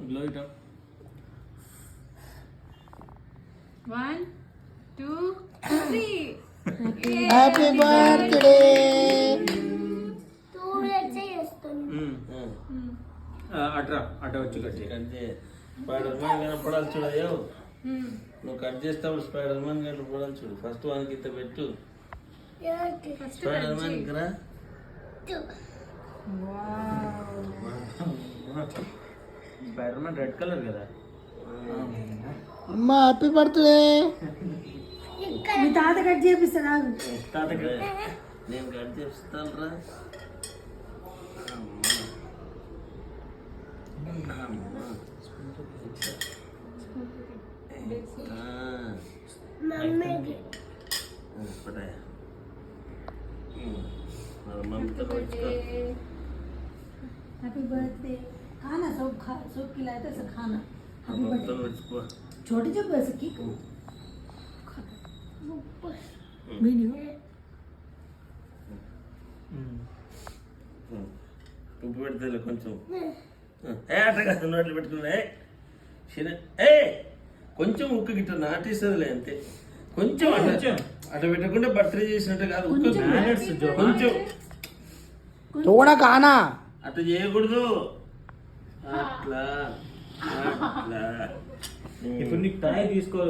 blow it up. 1, 2, 3. Happy birthday అట్లా వచ్చి cut చేయి. కట్ చేయి. స్పైడర్ మ్యాన్ కనపడాలి చూడయ్యో. నువ్వు కట్ చేస్తావు స్పైడర్ మ్యాన్ కనపడాలి చూడు. ఫస్ట్ వానికి ఇంత పెట్టు. స్పైడర్ మ్యాన్ రా. స్పైడర్ మ్యాన్ రెడ్ కలర్ కదా. అమ్మ హ్యాపీ బర్త్డే. మీ తాత కట్ చేపిస్తాడా? తాతకి నేను కట్ చేస్తాను రా. Happy birthday. खाना सब खिलाया था, सब खाना। Happy birthday. छोटी जो बस की वीडियो ఉప్పు పెడితే కొంచెం అట్లా కాదు నోట్లు పెట్టుకున్నా. కొంచెం ఉక్కు గిట్ట నాటేస్తుందిలే అంతే. కొంచెం అట్లా పెట్టకుండా బర్త్డే చేసినట్టు కాదు. కొంచెం తోడా కానా అట్లా చేయకూడదు. అట్లా ఇప్పుడు నీకు తాయి తీసుకో.